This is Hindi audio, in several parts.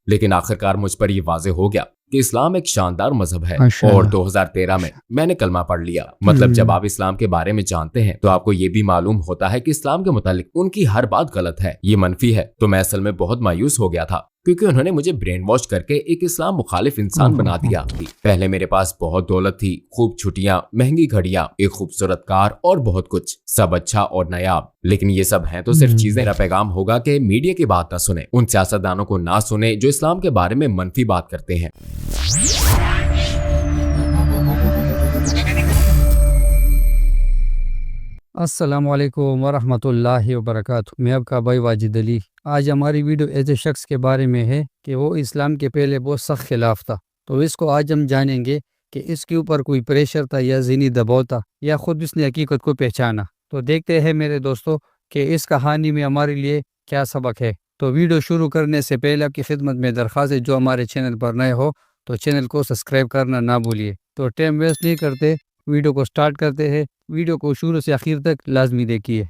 लेकिन आखिरकार मुझ पर ये वाजे हो गया कि इस्लाम एक शानदार मजहब है। अच्छा। और 2013 में मैंने कलमा पढ़ लिया। मतलब जब आप इस्लाम के बारे में जानते हैं तो आपको ये भी मालूम होता है कि इस्लाम के मुतालिक उनकी हर बात गलत है, ये मनफी है। तो मैं असल में बहुत मायूस हो गया था क्योंकि उन्होंने मुझे ब्रेन वॉश करके एक इस्लाम मुखालिफ इंसान बना दिया। पहले मेरे पास बहुत दौलत थी, खूब छुट्टियां, महंगी घड़ियां, एक खूबसूरत कार और बहुत कुछ, सब अच्छा और नायाब। लेकिन ये सब हैं तो सिर्फ चीजें। मेरा पैगाम होगा कि मीडिया की बात ना सुने, उन सियासतदानों को ना सुने जो इस्लाम के बारे में मनफी बात करते हैं। अस्सलामुअलैकुम वरहमतुल्लाहि वबरकातुहू। मैं आपका भाई वाजिद अली। आज हमारी वीडियो ऐसे शख्स के बारे में है कि वो इस्लाम के पहले बहुत सख्त खिलाफ था। तो इसको आज हम जानेंगे कि इसके ऊपर कोई प्रेशर था या ज़हनी दबाव था या ख़ुद इसने हकीकत को पहचाना। तो देखते हैं मेरे दोस्तों कि इस कहानी में हमारे लिए क्या सबक है। तो वीडियो शुरू करने से पहले आपकी खिदमत में दरख्वास्त है, जो हमारे चैनल पर नए हो तो चैनल को सब्सक्राइब करना ना भूलिए। तो टाइम वेस्ट नहीं करते, वीडियो को स्टार्ट करते हैं। वीडियो को शुरू से आखिर तक लाजमी देखिए।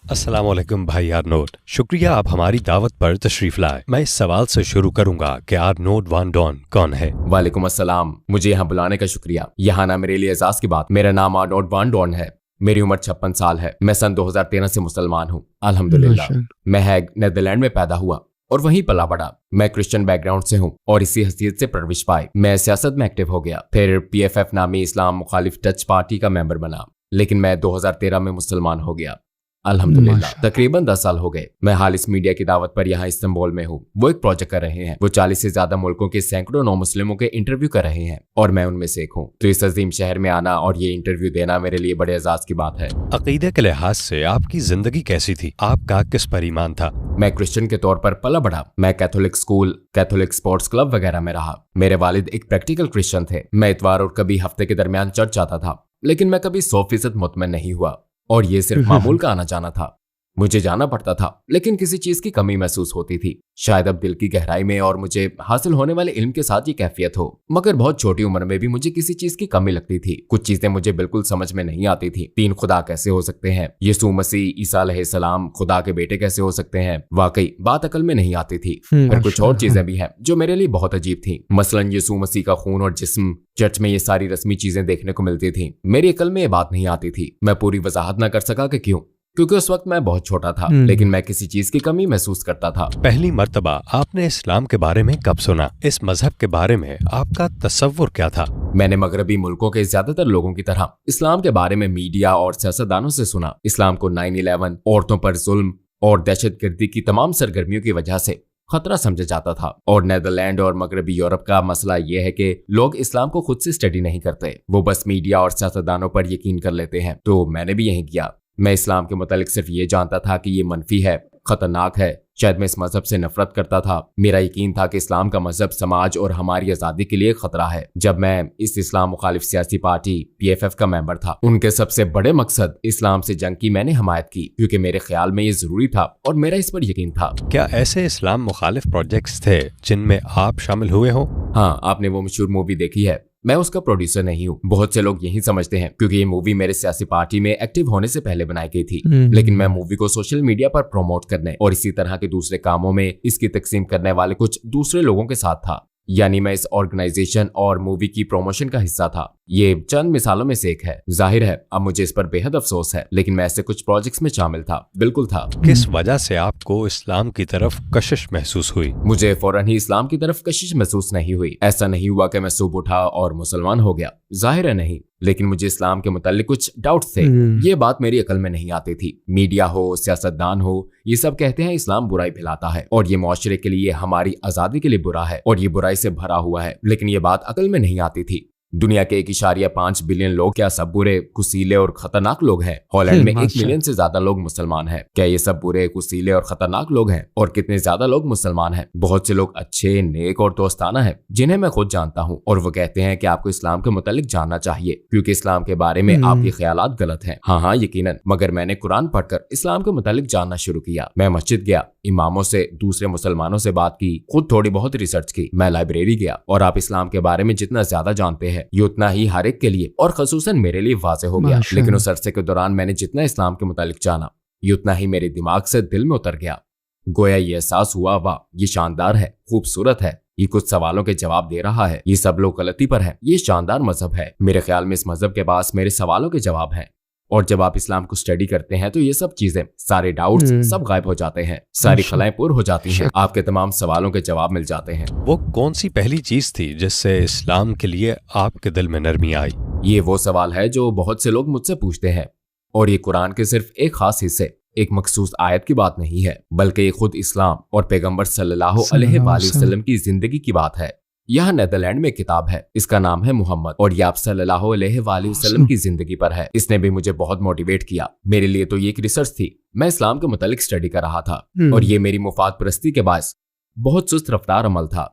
अस्सलाम वालेकुम भाई आर्नोल्ड, शुक्रिया आप हमारी दावत पर तशरीफ लाए। मैं इस सवाल से शुरू करूंगा कि आर्नोल्ड वान डॉन कौन है? वालेकुम अस्सलाम, मुझे यहाँ बुलाने का शुक्रिया। यहाँ ना मेरे लिए एजाज की बात। मेरा नाम आर्नोल्ड वान डॉन है। मेरी उम्र 56 साल है। मैं सन 2013 से मुसलमान हूँ अल्हम्दुलिल्लाह। मैं हैग नेदरलैंड में पैदा हुआ और वहीं पला बड़ा। मैं क्रिश्चियन बैकग्राउंड से हूँ और इसी हैसियत से परवरिश पाई। मैं सियासत में एक्टिव हो गया, फिर PFF नामी इस्लाम मुखालिफ डच पार्टी का मेंबर बना, लेकिन मैं 2013 में मुसलमान हो गया अल्हम्दुलिल्लाह। तकरीबन 10 साल हो गए। मैं हाल इस मीडिया की दावत पर यहाँ इस्तांबुल में हूँ। वो एक प्रोजेक्ट कर रहे हैं। वो 40 से ज्यादा मुल्कों के सैकड़ों नौ मुस्लिमों के इंटरव्यू कर रहे हैं और मैं उनमें से एक हूँ। तो इस अजीम शहर में आना और ये इंटरव्यू देना मेरे लिए बड़े एजाज की बात है। अकीदे के लिहाज से आपकी जिंदगी कैसी थी? आपका किस पर ईमान था? मैं क्रिश्चियन के तौर पर पला बढ़ा। मैं Catholic school, Catholic sports club वगैरह में रहा। मेरे वालिद एक प्रैक्टिकल क्रिश्चियन थे। मैं इतवार और कभी हफ्ते के दरमियान चर्च जाता था, लेकिन मैं कभी 100% मुतमईन नहीं हुआ और ये सिर्फ मामूल का आना जाना था। मुझे जाना पड़ता था, लेकिन किसी चीज की कमी महसूस होती थी, शायद अब दिल की गहराई में, और मुझे हासिल होने वाले इल्म के साथ ये कैफियत हो। मगर बहुत छोटी उम्र में भी मुझे किसी चीज की कमी लगती थी। कुछ चीजें मुझे बिल्कुल समझ में नहीं आती थी। 3 खुदा कैसे हो सकते हैं? यीशु मसीह, ईसा अलैहिस्सलाम खुदा के बेटे कैसे हो सकते हैं? वाकई बात अकल में नहीं आती थी। फिर कुछ और चीजें भी हैं जो मेरे लिए बहुत अजीब थी। मसलन यीशु मसीह का खून और जिस्म, चर्च में ये सारी रस्मी चीजें देखने को मिलती थी। मेरी अकल में ये बात नहीं आती थी। मैं पूरी वजाहत न कर सका कि क्यों, क्योंकि उस वक्त मैं बहुत छोटा था, लेकिन मैं किसी चीज की कमी महसूस करता था। पहली मर्तबा आपने इस्लाम के बारे में कब सुना? इस मजहब के बारे में आपका तसव्वुर क्या था? मैंने मगरबी मुल्कों के ज्यादातर लोगों की तरह इस्लाम के बारे में मीडिया और सियासतदानों से सुना। इस्लाम को 9/11, औरतों पर जुल्म और दहशतगर्दी की तमाम सरगर्मियों की वजह से खतरा समझा जाता था। और नेदरलैंड और मगरबी यूरोप का मसला यह है कि लोग इस्लाम को खुद से स्टडी नहीं करते, वो बस मीडिया और सियासतदानों पर यकीन कर लेते हैं। तो मैंने भी यही किया। मैं इस्लाम के मुतालिक सिर्फ ये जानता था कि ये मनफी है, खतरनाक है। शायद मैं इस मजहब से नफरत करता था। मेरा यकीन था कि इस्लाम का मजहब समाज और हमारी आज़ादी के लिए खतरा है। जब मैं इस इस्लाम मुखालिफ सियासी पार्टी PFF का मेंबर था, उनके सबसे बड़े मकसद इस्लाम से जंग की मैंने हमायत की, क्योंकि मेरे ख्याल में ये जरूरी था और मेरा इस पर यकीन था। क्या ऐसे इस्लाम मुखालिफ प्रोजेक्ट्स थे जिनमें आप शामिल हुए हो? हाँ, आपने वो मशहूर मूवी देखी है। मैं उसका प्रोड्यूसर नहीं हूँ। बहुत से लोग यही समझते हैं क्योंकि ये मूवी मेरे सियासी पार्टी में एक्टिव होने से पहले बनाई गई थी। लेकिन मैं मूवी को सोशल मीडिया पर प्रमोट करने और इसी तरह के दूसरे कामों में इसकी तकसीम करने वाले कुछ दूसरे लोगों के साथ था। यानी मैं इस ऑर्गेनाइजेशन और मूवी की प्रमोशन का हिस्सा था। ये चंद मिसालों में से एक है। जाहिर है अब मुझे इस पर बेहद अफसोस है, लेकिन मैं ऐसे कुछ प्रोजेक्ट्स में शामिल था, बिल्कुल था। किस वजह से आपको इस्लाम की तरफ कशिश महसूस हुई? मुझे फौरन ही इस्लाम की तरफ कशिश महसूस नहीं हुई। ऐसा नहीं हुआ कि मैं सुबह उठा और मुसलमान हो गया, जाहिर है नहीं। लेकिन मुझे इस्लाम के मुतालिक कुछ डाउट्स थे। ये बात मेरी अकल में नहीं आती थी। मीडिया हो, सियासतदान हो, ये सब कहते हैं इस्लाम बुराई फैलाता है और ये मुआशरे के लिए, हमारी आजादी के लिए बुरा है और ये बुराई से भरा हुआ है। लेकिन ये बात अकल में नहीं आती थी। दुनिया के 1.5 बिलियन लोग क्या सब बुरे, कुसीले और खतरनाक लोग हैं? हॉलैंड में 1 मिलियन से ज्यादा लोग मुसलमान हैं। क्या ये सब बुरे, कुसीले और खतरनाक लोग हैं? और कितने ज्यादा लोग मुसलमान हैं? बहुत से लोग अच्छे, नेक और दोस्ताना हैं, जिन्हें मैं खुद जानता हूँ, और वो कहते हैं कि आपको इस्लाम के मुतालिक जानना चाहिए क्योंकि इस्लाम के बारे में आपके ख्यालात गलत हैं। हाँ, यकीनन। मगर मैंने कुरान पढ़कर इस्लाम के मुतालिक जानना शुरू किया। मैं मस्जिद गया, इमामों से, दूसरे मुसलमानों से बात की, खुद थोड़ी बहुत रिसर्च की। मैं लाइब्रेरी गया और आप इस्लाम के बारे में जितना ज्यादा जानते हैं ये उतना ही हर एक के लिए और खसूसन मेरे लिए वाज़ेह हो गया। लेकिन उस अरसे के दौरान मैंने जितना इस्लाम के मुतालिक जाना ये उतना ही मेरे दिमाग से दिल में उतर गया। गोया ये एहसास हुआ, वाह ये शानदार है, खूबसूरत है, ये कुछ सवालों के जवाब दे रहा है, ये सब लोग गलती पर हैं, ये शानदार मजहब है। मेरे ख्याल में इस मजहब के पास मेरे सवालों के जवाब हैं। और जब आप इस्लाम को स्टडी करते हैं तो ये सब चीजें, सारे डाउट्स सब गायब हो जाते हैं, सारी खलाएं पूरी हो जाती हैं, आपके तमाम सवालों के जवाब मिल जाते हैं। वो कौन सी पहली चीज थी जिससे इस्लाम के लिए आपके दिल में नरमी आई? ये वो सवाल है जो बहुत से लोग मुझसे पूछते हैं, और ये कुरान के सिर्फ एक खास हिस्से, एक मखसूस आयत की बात नहीं है, बल्कि ये खुद इस्लाम और पैगंबर सल्लल्लाहु अलैहि वसल्लम की जिंदगी की बात है। यह नेदरलैंड में किताब है, इसका नाम है मोहम्मद, और यह आप सल्लल्लाहु अलैहि वसल्लम की जिंदगी पर है। इसने भी मुझे बहुत मोटिवेट किया। मेरे लिए तो ये एक रिसर्च थी, मैं इस्लाम के मुतालिक स्टडी कर रहा था, और ये मेरी मुफाद परस्ती के बायस बहुत सुस्त रफ्तार अमल था।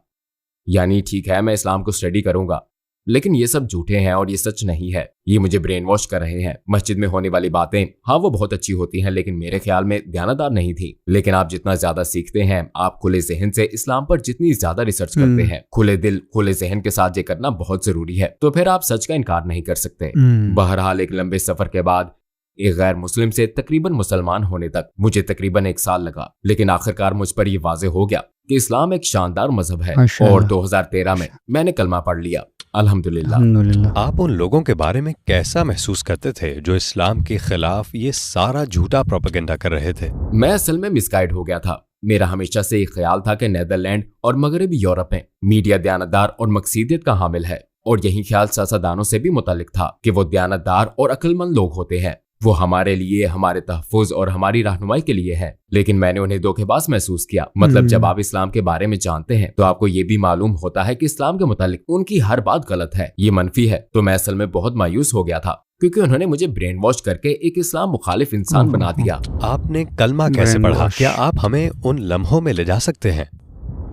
यानी ठीक है मैं इस्लाम को स्टडी करूंगा, लेकिन ये सब झूठे हैं और ये सच नहीं है, ये मुझे ब्रेन वॉश कर रहे हैं। मस्जिद में होने वाली बातें, हाँ वो बहुत अच्छी होती हैं, लेकिन मेरे ख्याल में ध्यानदार नहीं थी। लेकिन आप जितना ज्यादा सीखते हैं, आप खुले जहन से इस्लाम पर जितनी ज्यादा रिसर्च करते हैं, खुले दिल खुले जहन के साथ ये करना बहुत जरूरी है, तो फिर आप सच का इनकार नहीं कर सकते। बहरहाल एक लंबे सफर के बाद एक गैर मुस्लिम से तकरीबन मुसलमान होने तक मुझे तकरीबन 1 साल लगा, लेकिन आखिरकार मुझ पर यह वाज़ेह हो गया कि इस्लाम एक शानदार मजहब है। और 2013 में मैंने कलमा पढ़ लिया, अल्हम्दुलिल्लाह। आप उन लोगों के बारे में कैसा महसूस करते थे जो इस्लाम के खिलाफ ये सारा झूठा प्रोपेगेंडा कर रहे थे? मैं असल में मिसगाइड हो गया था। मेरा हमेशा से एक ख्याल था कि नेदरलैंड और मगरबी यूरोप में मीडिया दयानतदार और मकसीदियत का हामिल है, और यही ख्याल सियासतदानों से भी मुतालिक था कि वो दयानतदार और अक्लमंद लोग होते हैं, वो हमारे लिए, हमारे तहफ़्फ़ुज़ और हमारी रहनुमाई के लिए है। लेकिन मैंने उन्हें धोखेबाज महसूस किया। मतलब जब आप इस्लाम के बारे में जानते हैं तो आपको ये भी मालूम होता है कि इस्लाम के मुतालिक उनकी हर बात गलत है, ये मनफी है। तो मैं असल में बहुत मायूस हो गया था, क्योंकि उन्होंने मुझे ब्रेन वॉश करके एक इस्लाम मुखालिफ इंसान बना दिया। आपने कलमा कैसे पढ़ा? क्या आप हमें उन लम्हों में ले जा सकते हैं?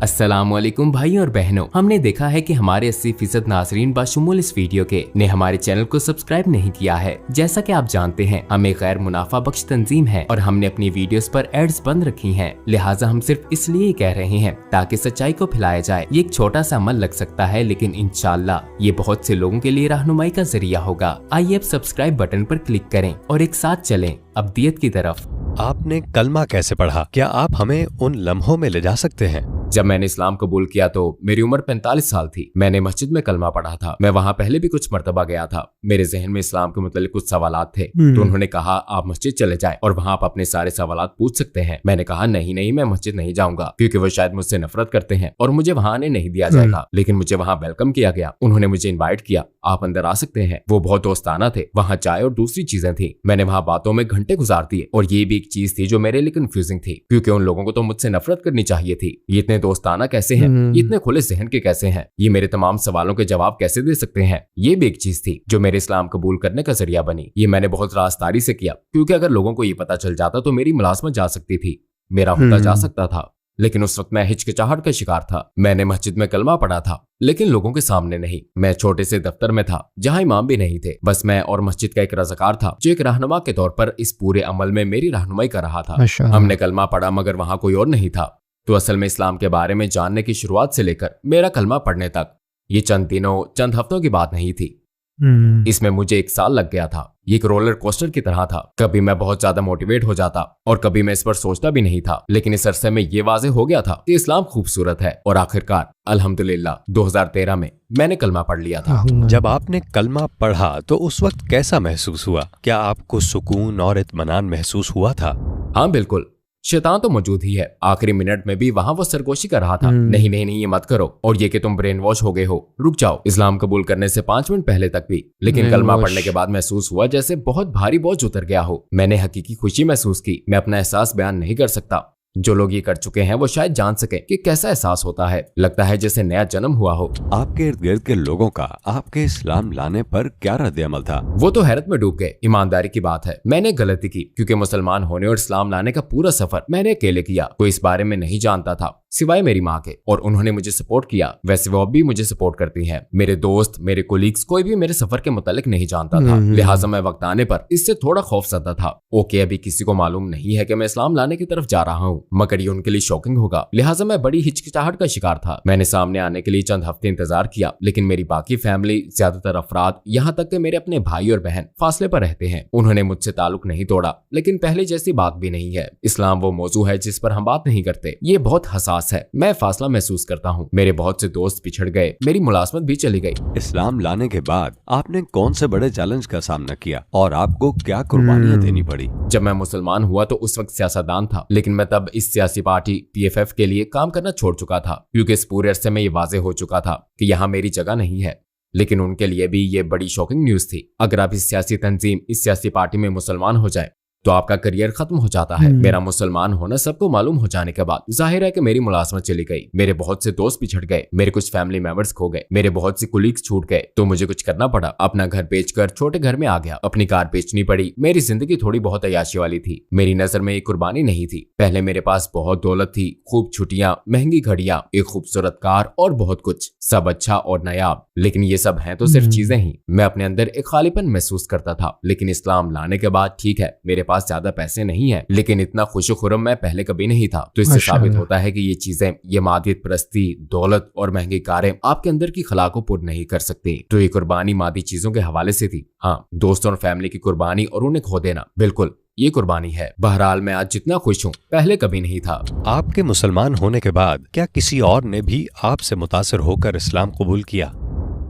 अस्सलामुअलैकुम भाई और बहनों, हमने देखा है कि हमारे 80% नाजरीन बाशुमूल इस वीडियो के ने हमारे चैनल को सब्सक्राइब नहीं किया है। जैसा कि आप जानते हैं हम एक गैर मुनाफा बख्श तंजीम है और हमने अपनी वीडियोस पर एड्स बंद रखी हैं, लिहाजा हम सिर्फ इसलिए कह रहे हैं ताकि सच्चाई को फैलाया जाए। ये एक छोटा सा अमल लग सकता है, लेकिन इंशाल्लाह ये बहुत से लोगों के लिए रहनुमाई का जरिया होगा। आइए अब सब्सक्राइब बटन पर क्लिक करें और एक साथ चलें अब्दियत की तरफ। आपने कलमा कैसे पढ़ा? क्या आप हमें उन लम्हों में ले जा सकते हैं? जब मैंने इस्लाम कबूल किया तो मेरी उम्र 45 साल थी। मैंने मस्जिद में कलमा पढ़ा था। मैं वहाँ पहले भी कुछ मर्तबा गया था। मेरे जहन में इस्लाम के मुतालिक कुछ सवालात थे, तो उन्होंने कहा आप मस्जिद चले जाएं और वहाँ आप अपने सारे सवालात पूछ सकते हैं। मैंने कहा नहीं मैं मस्जिद नहीं जाऊंगा, क्योंकि वो शायद मुझसे नफरत करते हैं और मुझे वहाँ आने नहीं दिया जाएगा। लेकिन मुझे वहाँ वेलकम किया गया। उन्होंने मुझे इन्वाइट किया, आप अंदर आ सकते हैं। वो बहुत दोस्ताना थे। वहाँ चाय और दूसरी चीजें थी। मैंने वहाँ बातों में घंटे गुजार दिए, और ये भी एक चीज थी जो मेरे लिए कंफ्यूजिंग थी, क्योंकि उन लोगों को तो मुझसे नफरत करनी चाहिए थी। ये इतने दोस्ताना कैसे हैं? ये इतने खुले जहन के कैसे हैं? ये मेरे तमाम सवालों के जवाब कैसे दे सकते हैं? ये भी एक चीज थी जो मेरे इस्लाम कबूल करने का जरिया बनी। ये मैंने बहुत राजदारी से किया, क्योंकि अगर लोगों को ये पता चल जाता तो मेरी मुलाजमत जा सकती थी, मेरा हुक्का जा सकता था। लेकिन उस वक्त मैं हिचकिचाहट का शिकार था। मैंने मस्जिद में कलमा पढ़ा था, लेकिन लोगों के सामने नहीं। मैं छोटे से दफ्तर में था जहां इमाम भी नहीं थे, बस मैं और मस्जिद का एक रज़ाकार था जो एक रहनुमा के तौर पर इस पूरे अमल में मेरी रहनुमाई कर रहा था। हमने कलमा पढ़ा, मगर वहां कोई और नहीं था। तो असल में इस्लाम के बारे में जानने की शुरुआत से लेकर मेरा कलमा पढ़ने तक ये चंद दिनों, चंद हफ्तों की बात नहीं थी। इसमें मुझे 1 साल लग गया था। ये एक रोलर कोस्टर की तरह था। कभी मैं बहुत ज्यादा मोटिवेट हो जाता और कभी मैं इस पर सोचता भी नहीं था। लेकिन इस अरसे में ये वाज़ेह हो गया था कि इस्लाम खूबसूरत है, और आखिरकार अल्हम्दुलिल्लाह 2013 में मैंने कलमा पढ़ लिया था। जब आपने कलमा पढ़ा तो उस वक्त कैसा महसूस हुआ? क्या आपको सुकून और इत्मीनान महसूस हुआ था? हाँ बिल्कुल। शैतान तो मौजूद ही है। आखिरी मिनट में भी वहाँ वो सरगोशी कर रहा था, नहीं ये मत करो, और ये कि तुम ब्रेन वॉश हो गए हो, रुक जाओ। इस्लाम कबूल करने से 5 मिनट पहले तक भी। लेकिन कलमा पढ़ने के बाद महसूस हुआ जैसे बहुत भारी बोझ उतर गया हो। मैंने हकीकी खुशी महसूस की। मैं अपना एहसास बयान नहीं कर सकता। जो लोग ये कर चुके हैं वो शायद जान सके कि कैसा एहसास होता है। लगता है जैसे नया जन्म हुआ हो। आपके इर्द गिर्द के लोगों का आपके इस्लाम लाने पर क्या रद्द अमल था? वो तो हैरत में डूब गए। ईमानदारी की बात है, मैंने गलती की, क्योंकि मुसलमान होने और इस्लाम लाने का पूरा सफर मैंने अकेले किया। कोई इस बारे में नहीं जानता था सिवाय मेरी माँ के, और उन्होंने मुझे सपोर्ट किया। वैसे वो अब भी मुझे सपोर्ट करती हैं। मेरे दोस्त, मेरे कोलीग्स, कोई भी मेरे सफर के मुतालिक नहीं जानता था। लिहाजा मैं वक्त आने पर इससे थोड़ा खौफजदा था। ओके, अभी किसी को मालूम नहीं है कि मैं इस्लाम लाने की तरफ जा रहा हूँ, मगर ये उनके लिए शॉकिंग होगा, लिहाजा मैं बड़ी हिचकिचाहट का शिकार था। मैंने सामने आने के लिए चंद हफ्ते इंतजार किया, लेकिन मेरी बाकी फैमिली, ज्यादातर अफराद, यहाँ तक कि मेरे अपने भाई और बहन फासले पर रहते हैं। उन्होंने मुझसे ताल्लुक नहीं तोड़ा, लेकिन पहले जैसी बात भी नहीं है। इस्लाम वो मौजू है जिस पर हम बात नहीं करते, ये बहुत हसास है। मैं फासला महसूस करता हूँ। मेरे बहुत से दोस्त पिछड़ गए, मेरी मुलाजमत भी चली गई। इस्लाम लाने के बाद आपने कौन से बड़े चैलेंज का सामना किया और आपको क्या कुर्बानियां देनी पड़ी? जब मैं मुसलमान हुआ तो उस वक्त सियासतदान था, लेकिन मैं तब इस सियासी पार्टी PFF के लिए काम करना छोड़ चुका था, क्योंकि इस पूरे अरसे में ये वाजे हो चुका था कि यहाँ मेरी जगह नहीं है। लेकिन उनके लिए भी ये बड़ी शॉकिंग न्यूज थी। अगर आप इस सियासी तंजीम, इस सियासी पार्टी में मुसलमान हो जाए तो आपका करियर खत्म हो जाता है। मेरा मुसलमान होना सबको मालूम हो जाने के बाद जाहिर है कि मेरी मुलाजमत चली गई, मेरे बहुत से दोस्त पिछड़ गए, मेरे कुछ फैमिली मेंबर्स खो गए, मेरे बहुत से कुलीग्स छूट गए, तो मुझे कुछ करना पड़ा। अपना घर बेचकर छोटे घर में आ गया, अपनी कार बेचनी पड़ी। मेरी जिंदगी थोड़ी बहुत अयाशी वाली थी। मेरी नजर में एक कुर्बानी नहीं थी। पहले मेरे पास बहुत दौलत थी, खूब छुट्टियां, महंगी घड़ियां, एक खूबसूरत कार और बहुत कुछ, सब अच्छा और नायाब। लेकिन ये सब हैं तो सिर्फ चीजें ही। मैं अपने अंदर एक खालीपन महसूस करता था। लेकिन इस्लाम लाने के बाद ठीक है, मेरे पास ज्यादा पैसे नहीं है, लेकिन इतना खुशो-खुर्रम मैं पहले कभी नहीं था। तो इससे साबित होता है कि ये चीजें, ये मादियत परस्ती, दौलत और महंगी कारें आपके अंदर की खला को पूर्ण नहीं कर सकती। तो ये कुर्बानी मादी चीजों के हवाले से थी। हाँ, दोस्तों और फैमिली की कुर्बानी और उन्हें खो देना, बिल्कुल ये कुर्बानी है। बहरहाल मैं आज जितना खुश हूँ पहले कभी नहीं था। आपके मुसलमान होने के बाद क्या किसी और ने भी आपसे मुतासिर होकर इस्लाम कबूल किया?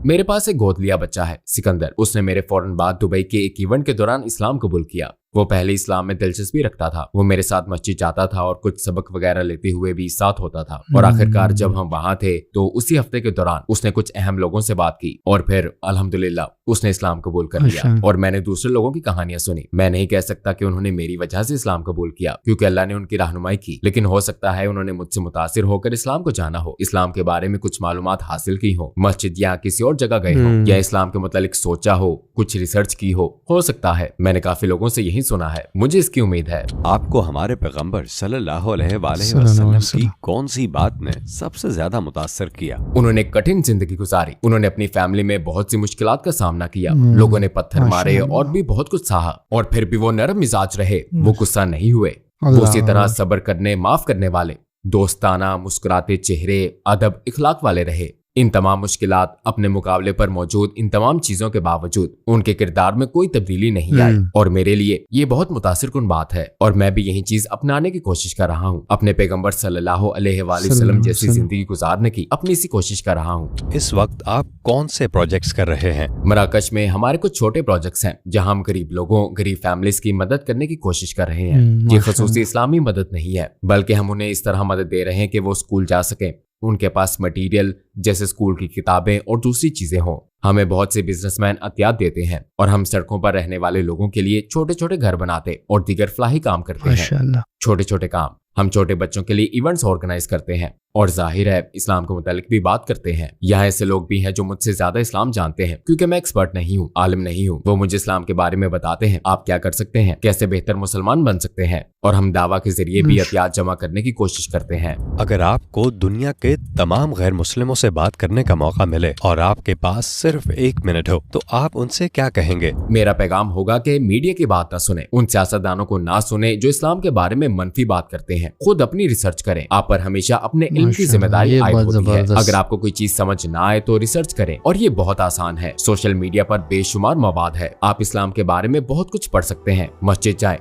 मेरे पास एक गोद लिया बच्चा है, सिकंदर। उसने मेरे फौरन बाद दुबई के एक इवेंट के दौरान इस्लाम कबूल किया। वो पहले इस्लाम में दिलचस्पी रखता था। वो मेरे साथ मस्जिद जाता था और कुछ सबक वगैरह लेते हुए भी साथ होता था। और आखिरकार जब हम वहां थे तो उसी हफ्ते के दौरान उसने कुछ अहम लोगों से बात की और फिर अल्हम्दुलिल्लाह उसने इस्लाम कबूल कर लिया। और मैंने दूसरे लोगों की कहानियां सुनी। मैं नहीं कह सकता कि उन्होंने मेरी वजह से इस्लाम कबूल किया, क्योंकि अल्लाह ने उनकी रहनुमाई की, लेकिन हो सकता है उन्होंने मुझसे मुतासिर होकर इस्लाम को जाना हो, इस्लाम के बारे में कुछ मालूमात हासिल की हो, मस्जिद या किसी और जगह गए हो, या इस्लाम के मुतालिक सोचा हो, कुछ रिसर्च की हो सकता है। मैंने काफी लोगों से यही सुना है, मुझे इसकी उम्मीद है। आपको हमारे पैगंबर सल्लल्लाहु अलैहि वसल्लम की कौन सी बात ने सबसे ज्यादा मुतासर किया? उन्होंने कठिन जिंदगी गुजारी। उन्होंने अपनी फैमिली में बहुत सी मुश्किलात का सामना किया। लोगों ने पत्थर मारे और भी बहुत कुछ सहा, और फिर भी वो नरम मिजाज रहे। वो गुस्सा नहीं हुए। वो उसी तरह सब्र करने, माफ करने वाले, दोस्ताना, मुस्कुराते चेहरे, अदब, इखलाक वाले रहे। इन तमाम मुश्किलात, अपने मुकाबले पर मौजूद इन तमाम चीजों के बावजूद उनके किरदार में कोई तब्दीली नहीं आई। और मेरे लिए ये बहुत मुतासिरकुन बात है, और मैं भी यही चीज अपनाने की कोशिश कर रहा हूँ। अपने पैगंबर सल्लल्लाहु अलैहि वसल्लम जैसी जिंदगी गुजारने की अपनी सी कोशिश कर रहा हूँ। इस वक्त आप कौन से प्रोजेक्ट्स कर रहे हैं? मराकश में हमारे कुछ छोटे प्रोजेक्ट्स हैं, जहाँ हम गरीब लोगों, गरीब फैमिलीज की मदद करने की कोशिश कर रहे हैं। ये खसूसी इस्लामी मदद नहीं है, बल्कि हम उन्हें इस तरह मदद दे रहे हैं कि वो स्कूल जा सकें, उनके पास मटेरियल जैसे स्कूल की किताबें और दूसरी चीजें हों। हमें बहुत से बिजनेसमैन अतियात देते हैं, और हम सड़कों पर रहने वाले लोगों के लिए छोटे छोटे घर बनाते और दीगर फलाही काम करते हैं। छोटे छोटे काम। हम छोटे बच्चों के लिए इवेंट्स ऑर्गेनाइज करते हैं, और जाहिर है इस्लाम के मुतालिक भी बात करते हैं। यहाँ ऐसे लोग भी हैं जो मुझसे ज्यादा इस्लाम जानते हैं, क्योंकि मैं एक्सपर्ट नहीं हूँ, आलिम नहीं हूँ। वो मुझे इस्लाम के बारे में बताते हैं, आप क्या कर सकते हैं, कैसे बेहतर मुसलमान बन सकते हैं, और हम दावा के जरिए भी अतियात जमा करने की कोशिश करते हैं। अगर आपको दुनिया के तमाम गैर मुस्लिमों से बात करने का मौका मिले और आपके पास सिर्फ 1 मिनट हो, तो आप उनसे क्या कहेंगे? मेरा पैगाम होगा कि मीडिया की बात ना सुने, उन सियासतदानों को ना सुने जो इस्लाम के बारे में मनफी बात करते हैं। खुद अपनी रिसर्च करें। आप पर हमेशा अपने इल्म की जिम्मेदारी आयद होती है। अगर आपको कोई चीज समझ ना आए तो रिसर्च करें, और ये बहुत आसान है। सोशल मीडिया पर बेशुमार मवाद है। आप इस्लाम के बारे में बहुत कुछ पढ़ सकते हैं। मस्जिद जाएं,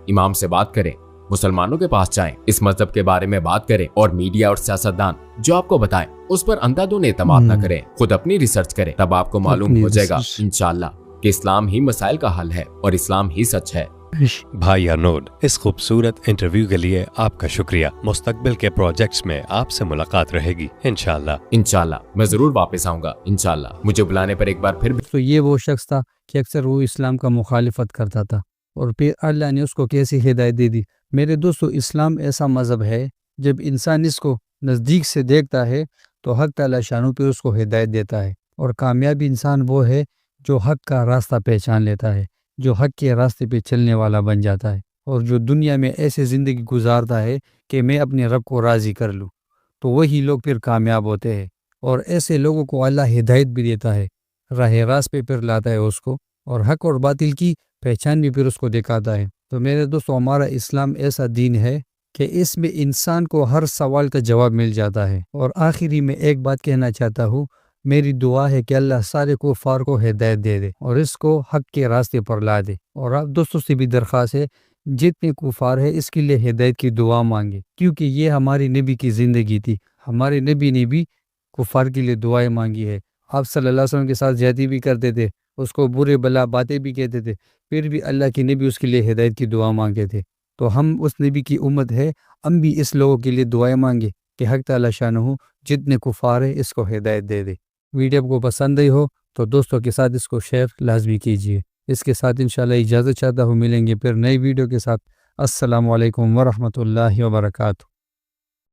इमाम से बात करें, मुसलमानों के पास जाएं, इस मजहब के बारे में बात करें, और मीडिया और सियासतदान जो आपको बताएं उस पर अंधाधुंध एतमाद न करें। खुद अपनी रिसर्च करें, तब आपको मालूम हो जाएगा इंशाअल्लाह कि इस्लाम ही मसाइल का हल है और इस्लाम ही सच है। भाई आरनोड, इस खूबसूरत इंटरव्यू के लिए आपका शुक्रिया। मुस्तकबिल के प्रोजेक्ट्स में आपसे मुलाकात रहेगी इंशाअल्लाह। इंशाअल्लाह मैं जरूर वापस आऊंगा इंशाअल्लाह। मुझे बुलाने पर एक बार फिर। तो ये वो शख्स था कि अक्सर वो इस्लाम का मुखालिफत करता था, और फिर अल्लाह ने उसको कैसी हिदायत दे दी। मेरे दोस्तों, इस्लाम ऐसा मज़हब है, जब इंसान इसको नज़दीक से देखता है तो हक तआला शानू पे उसको हिदायत देता है। और कामयाब इंसान वो है जो हक का रास्ता पहचान लेता है, जो हक के रास्ते पे चलने वाला बन जाता है, और जो दुनिया में ऐसे ज़िंदगी गुजारता है कि मैं अपने रब को राज़ी कर लूँ। तो वही लोग फिर कामयाब होते हैं, और ऐसे लोगों को अल्लाह हिदायत भी देता है, राह रास्त पे फिर लाता है उसको, और हक और बातिल की पहचान भी फिर उसको दिखाता है। तो मेरे दोस्तों, हमारा इस्लाम ऐसा दीन है कि इसमें इंसान को हर सवाल का जवाब मिल जाता है। और आखिरी में एक बात कहना चाहता हूँ, मेरी दुआ है कि अल्लाह सारे कुफार को हिदायत दे दे और इसको हक के रास्ते पर ला दे। और आप दोस्तों से भी दरख्वास्त है, जितने कुफार है इसके लिए हिदायत की दुआ मांगे, क्योंकि ये हमारी नबी की ज़िंदगी थी। हमारे नबी ने भी कुफार के लिए दुआएं मांगी है। आप सल्लल्लाहु अलैहि वसल्लम के साथ ज्यादती भी करते थे, उसको बुरे भला बातें भी कहते थे, फिर भी अल्लाह की नबी उसके लिए हिदायत की दुआ मांगे थे। तो हम उस नबी की उम्मत है, हम भी इस लोगों के लिए दुआएं मांगे कि हक तआला शानहू जितने कुफार है इसको हिदायत दे दे। वीडियो आपको पसंद आई हो तो दोस्तों के साथ इसको शेयर लाजमी कीजिए। इसके साथ इंशाल्लाह इजाज़त चाहता हूँ, मिलेंगे फिर नई वीडियो के साथ। अस्सलामु अलैकुम वरहमतुल्लाहि वबरकातुहू।